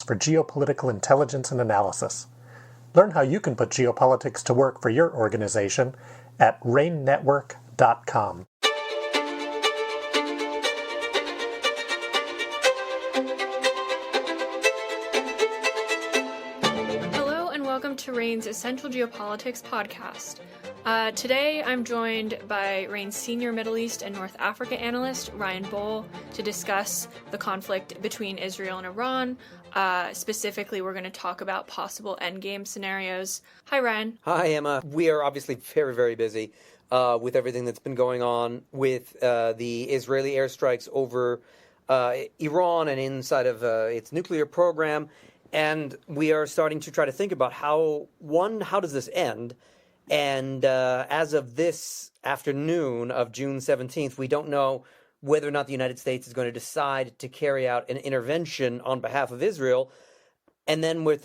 for geopolitical intelligence and analysis. Learn how you can put geopolitics to work for your organization at ranenetwork.com. Hello and welcome to RANE's Essential Geopolitics podcast. Today I'm joined by RANE's Senior Middle East and North Africa Analyst, Ryan Bohl, to discuss the conflict between Israel and Iran. Specifically, we're going to talk about possible Endgame Scenarios. Hi, Ryan. Hi, Emma. We are obviously very, very busy with everything that's been going on with the Israeli airstrikes over Iran and inside of its nuclear program. And we are starting to try to think about how does this end? And as of this afternoon of June 17th, we don't know whether or not the United States is going to decide to carry out an intervention on behalf of Israel. And then we're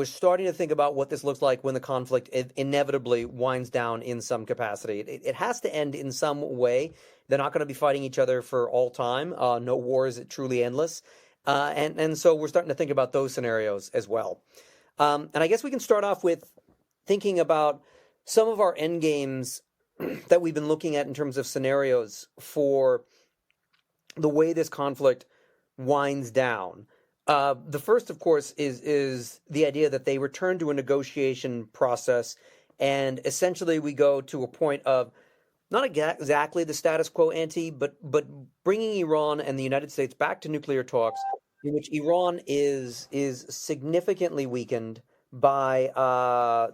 starting to think about what this looks like when the conflict inevitably winds down in some capacity. It has to end in some way. They're not going to be fighting each other for all time. No war is truly endless. And so we're starting to think about those scenarios as well. And I guess we can start off with thinking about some of our endgames that we've been looking at in terms of scenarios for the way this conflict winds down. The first, of course, is the idea that they return to a negotiation process, and essentially we go to a point of not exactly the status quo ante, but bringing Iran and the United States back to nuclear talks, in which Iran is significantly weakened by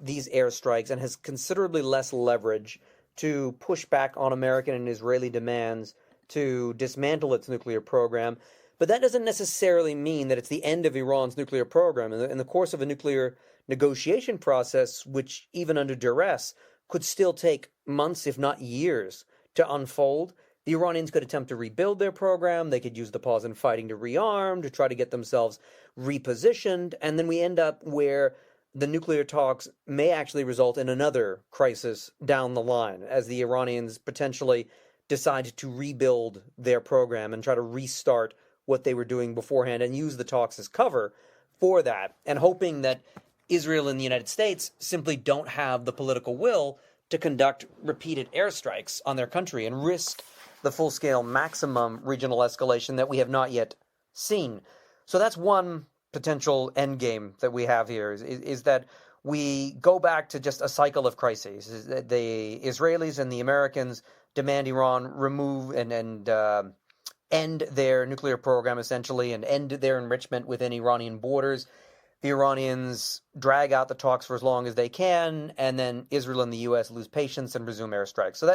these airstrikes and has considerably less leverage to push back on American and Israeli demands to dismantle its nuclear program. But that doesn't necessarily mean that it's the end of Iran's nuclear program. In the course of a nuclear negotiation process, which even under duress could still take months, if not years, to unfold, the Iranians could attempt to rebuild their program. They could use the pause in fighting to rearm, to try to get themselves repositioned. And then we end up where the nuclear talks may actually result in another crisis down the line as the Iranians potentially decide to rebuild their program and try to restart what they were doing beforehand and use the talks as cover for that, and hoping that Israel and the United States simply don't have the political will to conduct repeated airstrikes on their country and risk the full-scale maximum regional escalation that we have not yet seen. So that's one potential endgame that we have here, is that we go back to just a cycle of crises. The Israelis and the Americans demand Iran remove and end their nuclear program, essentially, and end their enrichment within Iranian borders. The Iranians drag out the talks for as long as they can, and then Israel and the U.S. lose patience and resume airstrikes. So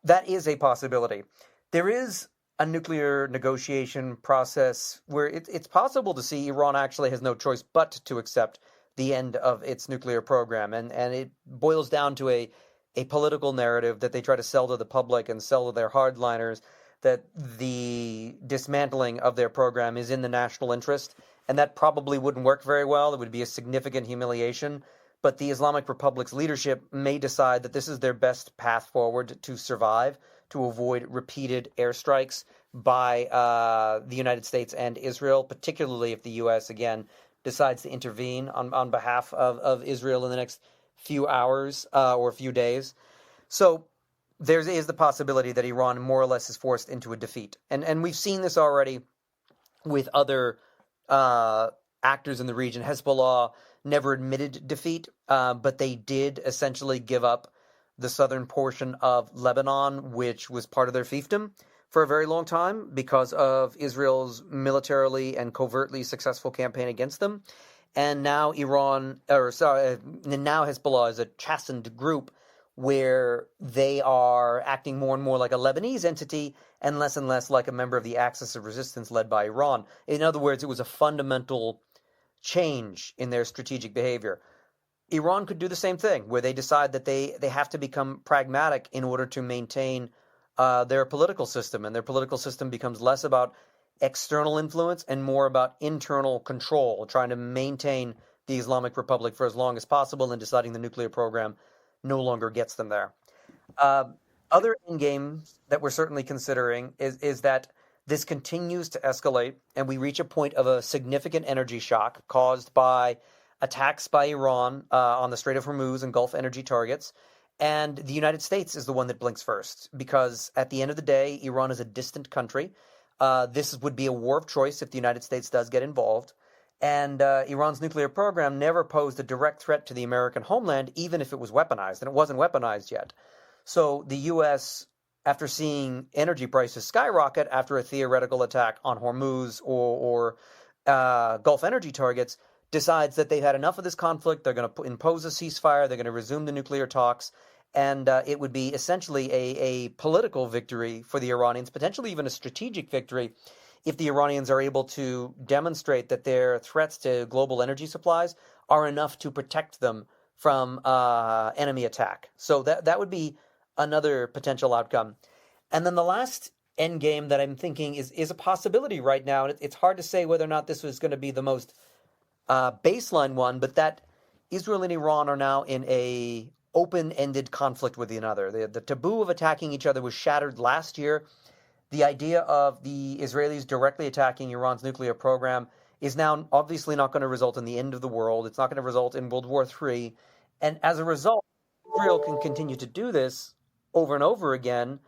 that is a possibility. There is a nuclear negotiation process where it's possible to see Iran actually has no choice but to accept the end of its nuclear program. And it boils down to a political narrative that they try to sell to the public and sell to their hardliners, that the dismantling of their program is in the national interest. And that probably wouldn't work very well. It would be a significant humiliation. But the Islamic Republic's leadership may decide that this is their best path forward to survive, to avoid repeated airstrikes by the United States and Israel, particularly if the U.S., again, decides to intervene on behalf of Israel in the next few hours or a few days. So there is the possibility that Iran more or less is forced into a defeat. And we've seen this already with other actors in the region. Hezbollah never admitted defeat, but they did essentially give up the southern portion of Lebanon, which was part of their fiefdom for a very long time because of Israel's militarily and covertly successful campaign against them. And now now Hezbollah is a chastened group where they are acting more and more like a Lebanese entity and less like a member of the Axis of Resistance led by Iran. In other words, it was a fundamental change in their strategic behavior. Iran could do the same thing, where they decide that they have to become pragmatic in order to maintain their political system, and their political system becomes less about external influence and more about internal control, trying to maintain the Islamic Republic for as long as possible and deciding the nuclear program no longer gets them there. Other endgames that we're certainly considering is that this continues to escalate, and we reach a point of a significant energy shock caused by attacks by Iran on the Strait of Hormuz and Gulf energy targets. And the United States is the one that blinks first, because at the end of the day, Iran is a distant country. This would be a war of choice if the United States does get involved. And Iran's nuclear program never posed a direct threat to the American homeland, even if it was weaponized, and it wasn't weaponized yet. So the U.S., after seeing energy prices skyrocket after a theoretical attack on Hormuz or Gulf energy targets, decides that they've had enough of this conflict. They're going to impose a ceasefire. They're going to resume the nuclear talks. And it would be essentially a political victory for the Iranians, potentially even a strategic victory, if the Iranians are able to demonstrate that their threats to global energy supplies are enough to protect them from enemy attack. So that would be another potential outcome. And then the last endgame that I'm thinking is a possibility right now. And it's hard to say whether or not this was going to be the most baseline one, but that Israel and Iran are now in a open-ended conflict with one another. The taboo of attacking each other was shattered last year. The idea of the Israelis directly attacking Iran's nuclear program is now obviously not going to result in the end of the world. It's not going to result in World War III. And as a result, Israel can continue to do this over and over again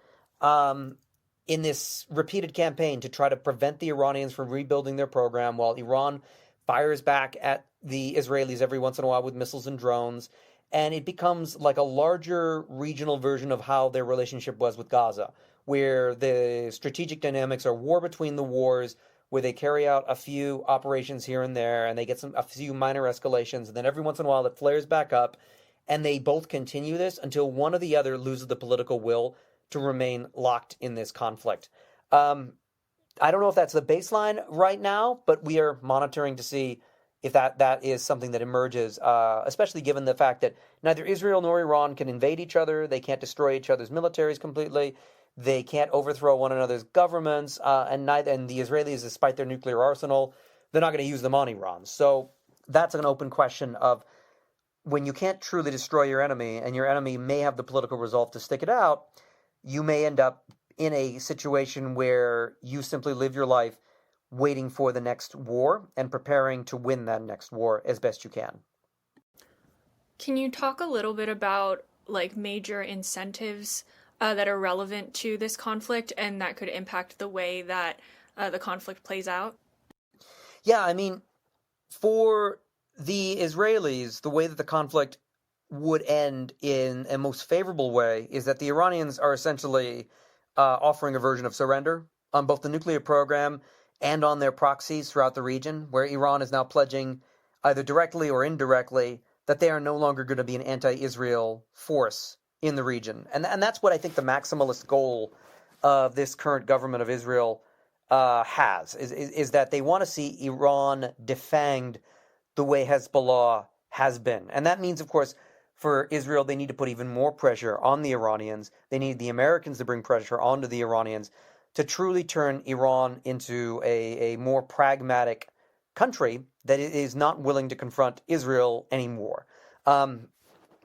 in this repeated campaign to try to prevent the Iranians from rebuilding their program, while Iran fires back at the Israelis every once in a while with missiles and drones. And it becomes like a larger regional version of how their relationship was with Gaza, where the strategic dynamics are war between the wars, where they carry out a few operations here and there, and they get a few minor escalations, and then every once in a while it flares back up, and they both continue this until one or the other loses the political will to remain locked in this conflict. I don't know if that's the baseline right now, but we are monitoring to see if that is something that emerges, especially given the fact that neither Israel nor Iran can invade each other. They can't destroy each other's militaries completely. They can't overthrow one another's governments, and the Israelis, despite their nuclear arsenal, they're not going to use them on Iran. So that's an open question of, when you can't truly destroy your enemy, and your enemy may have the political resolve to stick it out, you may end up in a situation where you simply live your life waiting for the next war and preparing to win that next war as best you can. Can you talk a little bit about like major incentives that are relevant to this conflict and that could impact the way that the conflict plays out? Yeah, I mean, for the Israelis, the way that the conflict would end in a most favorable way is that the Iranians are essentially offering a version of surrender on both the nuclear program and on their proxies throughout the region, where Iran is now pledging, either directly or indirectly, that they are no longer going to be an anti-Israel force in the region. And that's what I think the maximalist goal of this current government of Israel is that they want to see Iran defanged the way Hezbollah has been. And that means, of course, for Israel, they need to put even more pressure on the Iranians. They need the Americans to bring pressure onto the Iranians to truly turn Iran into a more pragmatic country that is not willing to confront Israel anymore.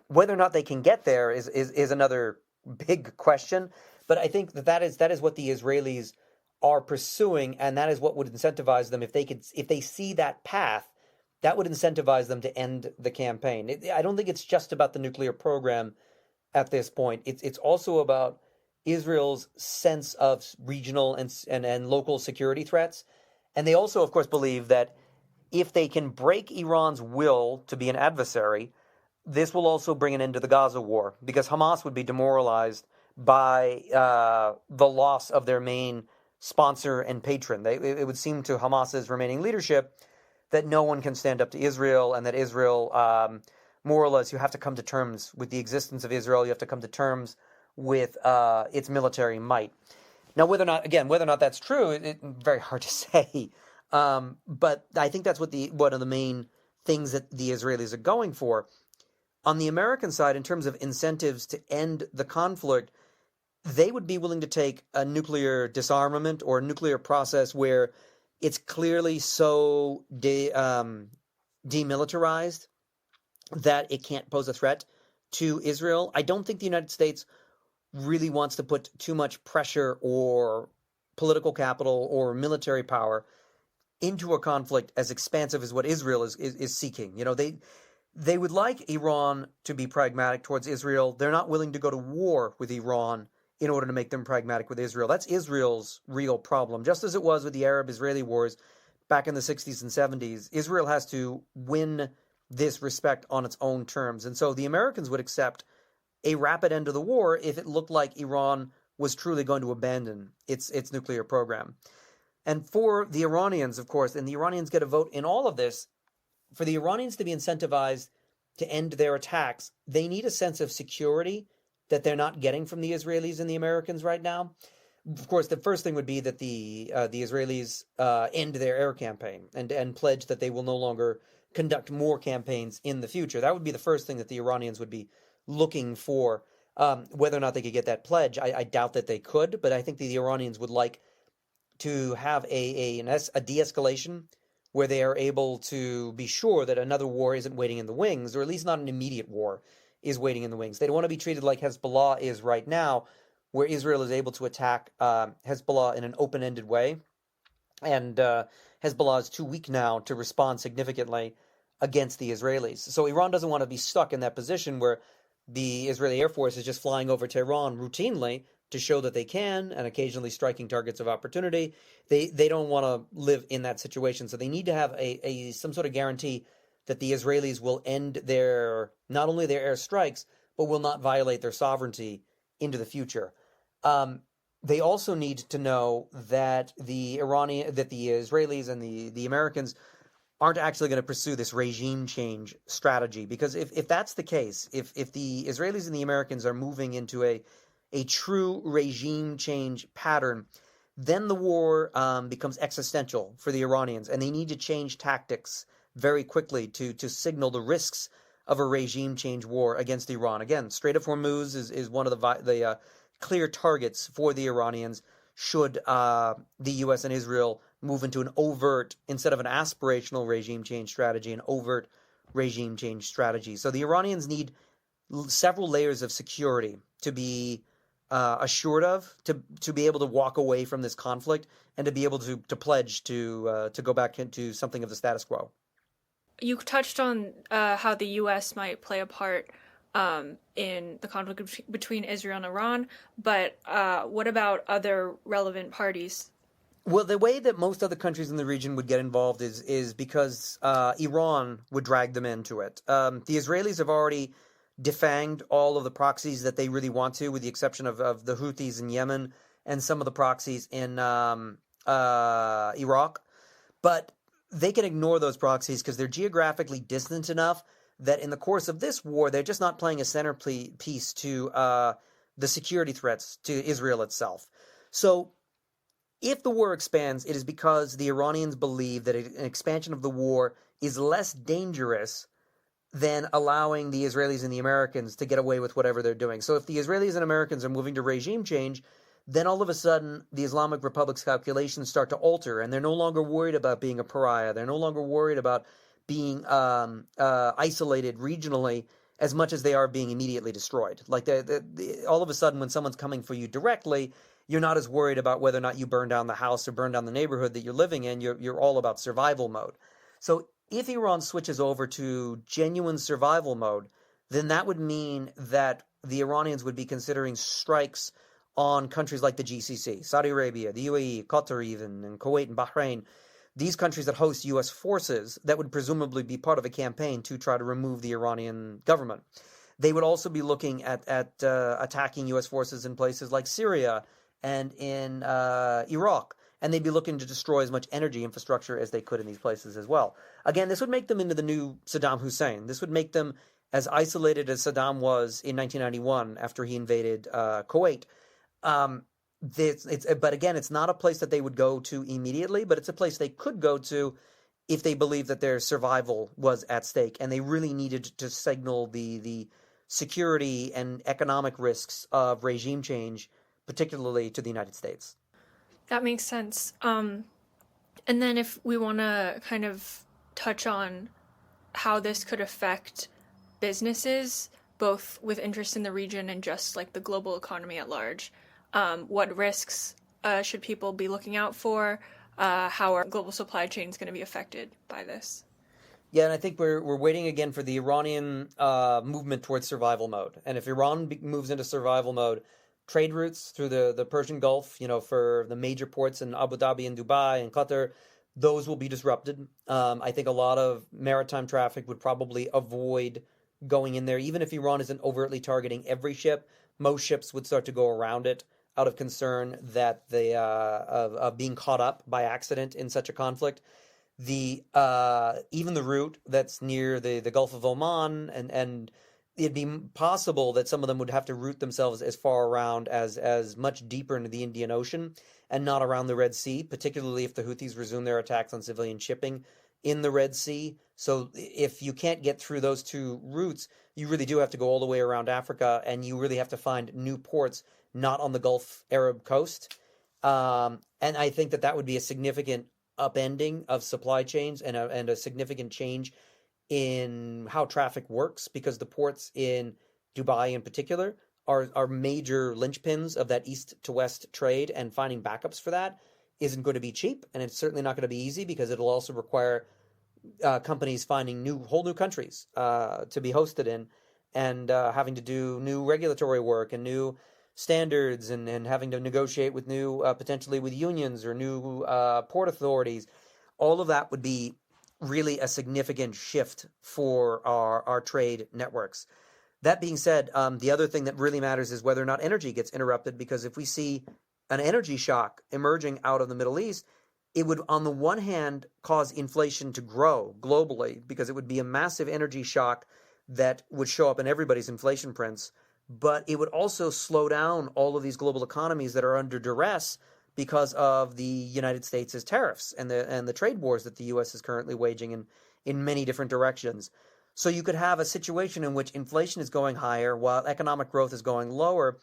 Whether or not they can get there is another big question. But I think that is what the Israelis are pursuing, and that is what would incentivize them if they see that path. That would incentivize them to end the campaign. I don't think it's just about the nuclear program at this point. It's also about Israel's sense of regional and local security threats. And they also, of course, believe that if they can break Iran's will to be an adversary, this will also bring an end to the Gaza war, because Hamas would be demoralized by the loss of their main sponsor and patron. It would seem to Hamas's remaining leadership that no one can stand up to Israel, and that Israel, more or less, you have to come to terms with the existence of Israel. You have to come to terms with its military might. Now, whether or not that's true, it's very hard to say. But I think that's one of the main things that the Israelis are going for. On the American side, in terms of incentives to end the conflict, they would be willing to take a nuclear disarmament or a nuclear process where it's clearly so demilitarized that it can't pose a threat to Israel. I don't think the United States really wants to put too much pressure or political capital or military power into a conflict as expansive as what Israel is seeking. They would like Iran to be pragmatic towards Israel. They're not willing to go to war with Iran in order to make them pragmatic with Israel. That's Israel's real problem. Just as it was with the Arab-Israeli wars back in the 60s and 70s, Israel has to win this respect on its own terms. And so the Americans would accept a rapid end to the war if it looked like Iran was truly going to abandon its nuclear program. And for the Iranians, of course, and the Iranians get a vote in all of this, for the Iranians to be incentivized to end their attacks, they need a sense of security that they're not getting from the Israelis and the Americans right now. Of course, the first thing would be that the Israelis end their air campaign and pledge that they will no longer conduct more campaigns in the future. That would be the first thing that the Iranians would be looking for. Whether or not they could get that pledge, I doubt that they could, but I think the Iranians would like to have a de-escalation where they are able to be sure that another war isn't waiting in the wings, or at least not an immediate war is waiting in the wings. They don't want to be treated like Hezbollah is right now, where Israel is able to attack Hezbollah in an open-ended way. And Hezbollah is too weak now to respond significantly against the Israelis. So Iran doesn't want to be stuck in that position where the Israeli Air Force is just flying over Tehran routinely to show that they can, and occasionally striking targets of opportunity. They don't want to live in that situation. So they need to have some sort of guarantee that the Israelis will end not only their airstrikes, but will not violate their sovereignty into the future. They also need to know that the Israelis and the Americans aren't actually going to pursue this regime change strategy. Because if that's the case, if the Israelis and the Americans are moving into a true regime change pattern, then the war becomes existential for the Iranians, and they need to change tactics very quickly to signal the risks of a regime change war against Iran. Again, Strait of Hormuz is one of the clear targets for the Iranians should the U.S. and Israel move into an overt, instead of an aspirational regime change strategy, an overt regime change strategy. So the Iranians need several layers of security to be assured of, to be able to walk away from this conflict and to be able to pledge to go back into something of the status quo. You touched on how the U.S. might play a part in the conflict between Israel and Iran, but what about other relevant parties? Well, the way that most other countries in the region would get involved is because Iran would drag them into it. The Israelis have already defanged all of the proxies that they really want to, with the exception of the Houthis in Yemen and some of the proxies in Iraq. But they can ignore those proxies because they're geographically distant enough that in the course of this war, they're just not playing a centerpiece to the security threats to Israel itself. So if the war expands, it is because the Iranians believe that an expansion of the war is less dangerous than allowing the Israelis and the Americans to get away with whatever they're doing. So if the Israelis and Americans are moving to regime change, then all of a sudden the Islamic Republic's calculations start to alter, and they're no longer worried about being a pariah. They're no longer worried about being isolated regionally as much as they are being immediately destroyed. Like all of a sudden, when someone's coming for you directly, you're not as worried about whether or not you burn down the house or burn down the neighborhood that you're living in. You're all about survival mode. So if Iran switches over to genuine survival mode, then that would mean that the Iranians would be considering strikes on countries like the GCC, Saudi Arabia, the UAE, Qatar even, and Kuwait and Bahrain, these countries that host U.S. forces that would presumably be part of a campaign to try to remove the Iranian government. They would also be looking at attacking U.S. forces in places like Syria and in Iraq, and they'd be looking to destroy as much energy infrastructure as they could in these places as well. Again, this would make them into the new Saddam Hussein. This would make them as isolated as Saddam was in 1991 after he invaded Kuwait. But again, it's not a place that they would go to immediately, but it's a place they could go to if they believed that their survival was at stake, and they really needed to signal the security and economic risks of regime change, particularly to the United States. That makes sense. And then if we want to kind of touch on how this could affect businesses, both with interest in the region and just like the global economy at large, what risks should people be looking out for? How our global supply chain is going to be affected by this? Yeah, and I think we're waiting again for the Iranian movement towards survival mode. And if Iran moves into survival mode, trade routes through the Persian Gulf, for the major ports in Abu Dhabi and Dubai and Qatar, those will be disrupted. I think a lot of maritime traffic would probably avoid going in there, even if Iran isn't overtly targeting every ship. Most ships would start to go around it out of concern that they of being caught up by accident in such a conflict. The even the route that's near the Gulf of Oman, and it'd be possible that some of them would have to route themselves as far around as much deeper into the Indian Ocean and not around the Red Sea, particularly if the Houthis resume their attacks on civilian shipping in the Red Sea. So if you can't get through those two routes, you really do have to go all the way around Africa, and you really have to find new ports not on the Gulf Arab coast. And I think that would be a significant upending of supply chains and a significant change in how traffic works, because the ports in Dubai in particular are major linchpins of that east to west trade, and finding backups for that isn't going to be cheap, and it's certainly not going to be easy, because it'll also require companies finding whole new countries to be hosted in, and having to do new regulatory work and new standards, and having to negotiate with new potentially with unions or new port authorities. All of that would be really a significant shift for our trade networks. That being said, the other thing that really matters is whether or not energy gets interrupted, because if we see an energy shock emerging out of the Middle East, it would, on the one hand, cause inflation to grow globally, because it would be a massive energy shock that would show up in everybody's inflation prints. But it would also slow down all of these global economies that are under duress because of the United States' tariffs and the trade wars that the U.S. is currently waging in many different directions. So you could have a situation in which inflation is going higher while economic growth is going lower,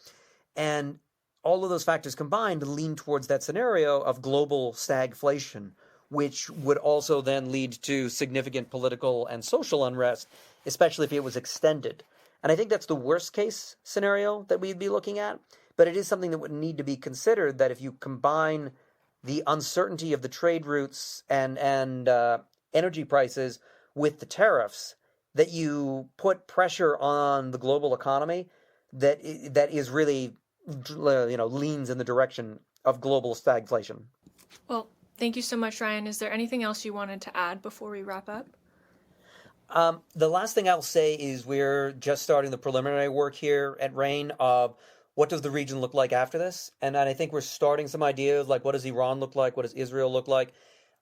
and all of those factors combined lean towards that scenario of global stagflation, which would also then lead to significant political and social unrest, especially if it was extended. And I think that's the worst case scenario that we'd be looking at, but it is something that would need to be considered, that if you combine the uncertainty of the trade routes and energy prices with the tariffs, that you put pressure on the global economy that is really, leans in the direction of global stagflation. Well, thank you so much, Ryan. Is there anything else you wanted to add before we wrap up? The last thing I'll say is we're just starting the preliminary work here at RANE of what does the region look like after this? And I think we're starting some ideas, like what does Iran look like? What does Israel look like?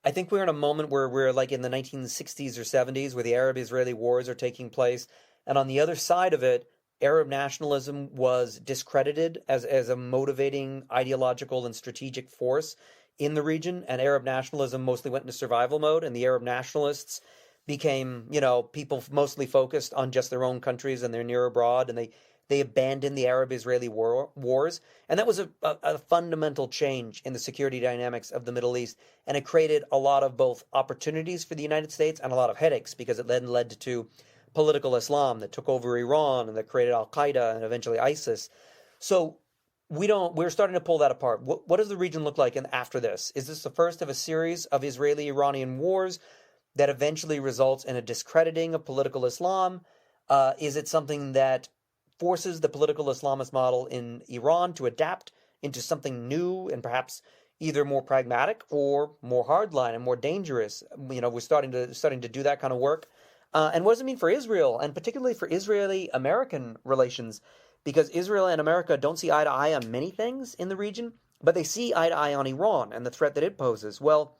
I think we're in a moment where we're like in the 1960s or 70s, where the Arab-Israeli wars are taking place. And on the other side of it, Arab nationalism was discredited as a motivating ideological and strategic force in the region. And Arab nationalism mostly went into survival mode. And the Arab nationalists became, people mostly focused on just their own countries and their near abroad. And they abandoned the Arab-Israeli wars. And that was a fundamental change in the security dynamics of the Middle East. And it created a lot of both opportunities for the United States and a lot of headaches, because it then led to political Islam that took over Iran and that created Al-Qaeda and eventually ISIS. So we're starting to pull that apart. What does the region look like after this? Is this the first of a series of Israeli-Iranian wars that eventually results in a discrediting of political Islam? Is it something that forces the political Islamist model in Iran to adapt into something new and perhaps either more pragmatic or more hardline and more dangerous? We're starting to do that kind of work. And what does it mean for Israel, and particularly for Israeli-American relations? Because Israel and America don't see eye to eye on many things in the region, but they see eye to eye on Iran and the threat that it poses. Well,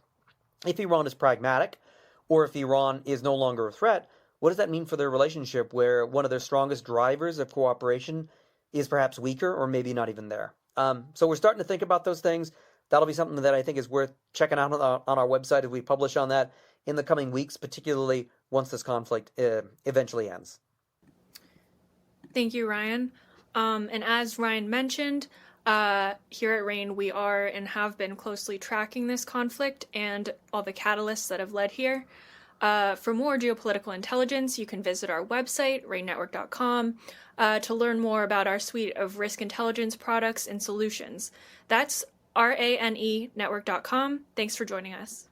if Iran is pragmatic, or if Iran is no longer a threat, what does that mean for their relationship, where one of their strongest drivers of cooperation is perhaps weaker or maybe not even there? So we're starting to think about those things. That'll be something that I think is worth checking out on our website as we publish on that in the coming weeks, particularly once this conflict eventually ends. Thank you, Ryan. And as Ryan mentioned, here at RANE, we are and have been closely tracking this conflict and all the catalysts that have led here. For more geopolitical intelligence, you can visit our website, ranenetwork.com, to learn more about our suite of risk intelligence products and solutions. That's RANE network.com. Thanks for joining us.